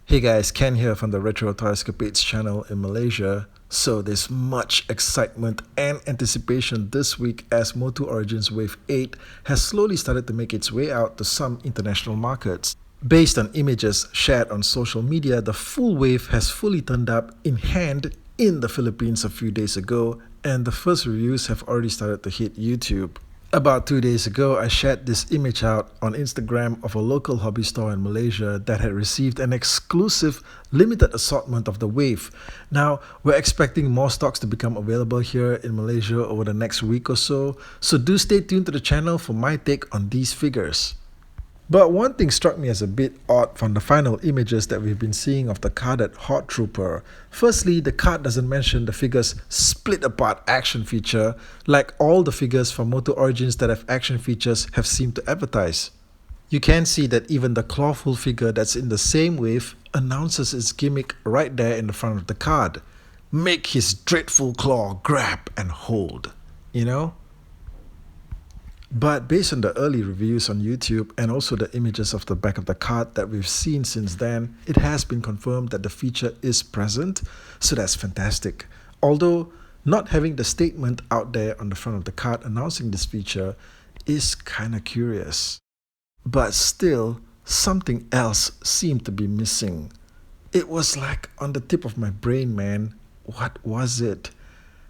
Hey guys, Ken here from the Retro Toy Escapades channel in Malaysia. So there's much excitement and anticipation this week as MOTU Origins Wave 8 has slowly started to make its way out to some international markets. Based on images shared on social media, the full wave has fully turned up in hand in the Philippines a few days ago, and the first reviews have already started to hit YouTube. About 2 days ago, I shared this image out on Instagram of a local hobby store in Malaysia that had received an exclusive limited assortment of the wave. Now, we're expecting more stocks to become available here in Malaysia over the next week or so do stay tuned to the channel for my take on these figures. But one thing struck me as a bit odd from the final images that we've been seeing of the carded Horde Trooper. Firstly, the card doesn't mention the figure's split apart action feature, like all the figures from MOTU Origins that have action features have seemed to advertise. You can see that even the clawful figure that's in the same wave announces its gimmick right there in the front of the card. Make his dreadful claw grab and hold, you know? But based on the early reviews on YouTube and also the images of the back of the card that we've seen since then, it has been confirmed that the feature is present, so that's fantastic. Although not having the statement out there on the front of the card announcing this feature is kinda curious. But still, something else seemed to be missing. It was like on the tip of my brain, man. What was it?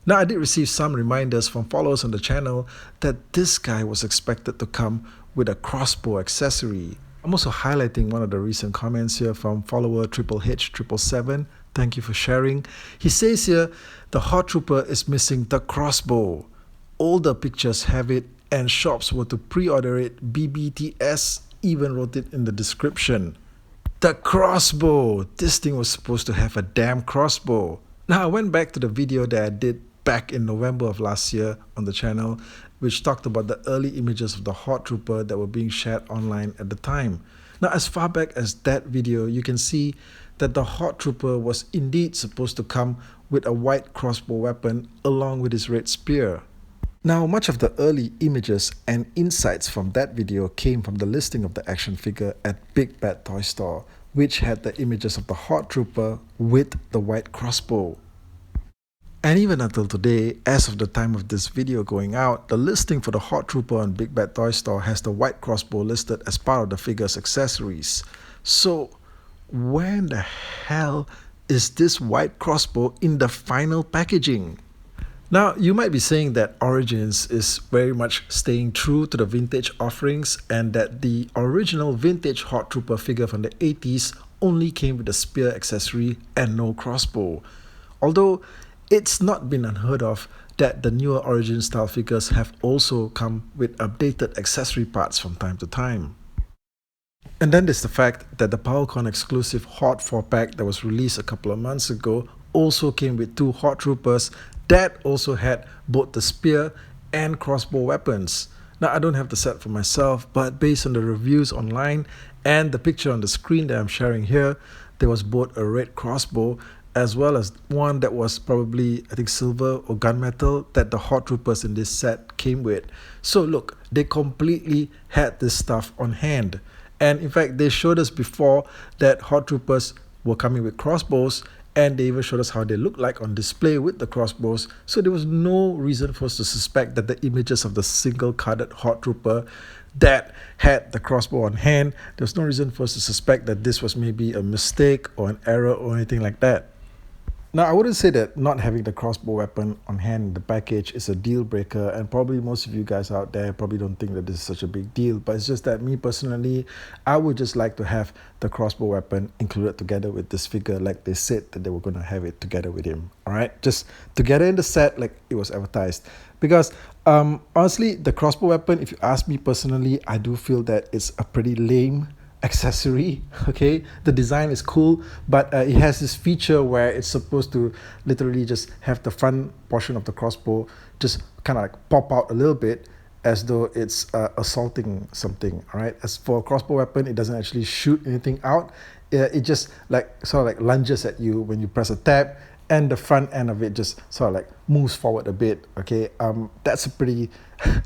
Now, I did receive some reminders from followers on the channel that this guy was expected to come with a crossbow accessory. I'm also highlighting one of the recent comments here from follower Triple H777. Thank you for sharing. He says here, the Horde Trooper is missing the crossbow. Older pictures have it and shops were to pre-order it. BBTS even wrote it in the description. The crossbow! This thing was supposed to have a damn crossbow. Now, I went back to the video that I did back in November of last year on the channel, which talked about the early images of the Horde Trooper that were being shared online at the time. Now, as far back as that video, you can see that the Horde Trooper was indeed supposed to come with a White Crossbow weapon along with his red spear. Now, much of the early images and insights from that video came from the listing of the action figure at Big Bad Toy Store, which had the images of the Horde Trooper with the White Crossbow. And even until today, as of the time of this video going out, the listing for the Horde Trooper on Big Bad Toy Store has the White Crossbow listed as part of the figure's accessories. So, where in the hell is this White Crossbow in the final packaging? Now, you might be saying that Origins is very much staying true to the vintage offerings and that the original vintage Horde Trooper figure from the 80s only came with a spear accessory and no crossbow. Although, it's not been unheard of that the newer Origin style figures have also come with updated accessory parts from time to time. And then there's the fact that the PowerCon exclusive Horde 4-pack that was released a couple of months ago also came with two Horde Troopers that also had both the spear and crossbow weapons. Now, I don't have the set for myself, but based on the reviews online and the picture on the screen that I'm sharing here, there was both a red crossbow as well as one that was probably, I think, silver or gunmetal that the Horde Troopers in this set came with. So look, they completely had this stuff on hand. And in fact, they showed us before that Horde Troopers were coming with crossbows, and they even showed us how they look like on display with the crossbows. So there was no reason for us to suspect that the images of the single carded Horde Trooper that had the crossbow on hand, there was no reason for us to suspect that this was maybe a mistake or an error or anything like that. Now, I wouldn't say that not having the crossbow weapon on hand in the package is a deal breaker, and probably most of you guys out there probably don't think that this is such a big deal, but it's just that me personally, I would just like to have the crossbow weapon included together with this figure like they said that they were going to have it together with him, alright? Just together in the set like it was advertised. Because honestly, the crossbow weapon, if you ask me personally, I do feel that it's a pretty lame accessory. Okay, the design is cool, but it has this feature where it's supposed to literally just have the front portion of the crossbow just kind of like pop out a little bit as though it's assaulting something. All right, as for a crossbow weapon, it doesn't actually shoot anything out. It just like sort of like lunges at you when you press a tab, and the front end of it just sort of like moves forward a bit. Okay, that's a pretty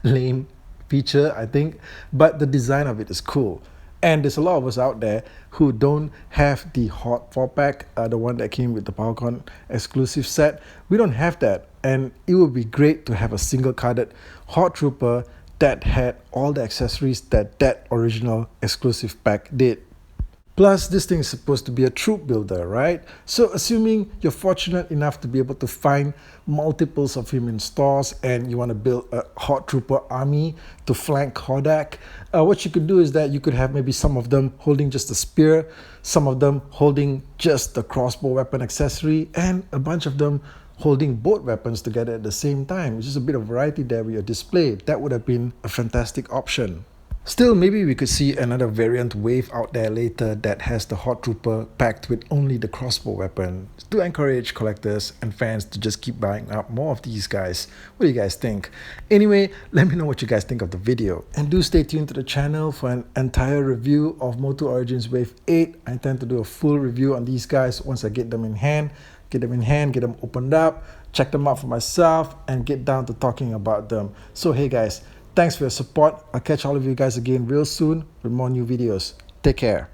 lame feature, I think, but the design of it is cool. And there's a lot of us out there who don't have the Horde 4-pack, the one that came with the PowerCon exclusive set. We don't have that. And it would be great to have a single-carded Horde Trooper that had all the accessories that original exclusive pack did. Plus, this thing is supposed to be a troop builder, right? So assuming you're fortunate enough to be able to find multiples of him in stores and you want to build a Horde Trooper army to flank Hordak, what you could do is that you could have maybe some of them holding just a spear, some of them holding just the crossbow weapon accessory, and a bunch of them holding both weapons together at the same time. It's just a bit of variety there with your display. That would have been a fantastic option. Still, maybe we could see another variant wave out there later that has the Horde Trooper packed with only the crossbow weapon to encourage collectors and fans to just keep buying up more of these guys. What do you guys think? Anyway, let me know what you guys think of the video. And do stay tuned to the channel for an entire review of MOTU Origins Wave 8. I intend to do a full review on these guys once I get them in hand. Get them opened up, check them out for myself, and get down to talking about them. So hey guys, thanks for your support. I'll catch all of you guys again real soon with more new videos. Take care.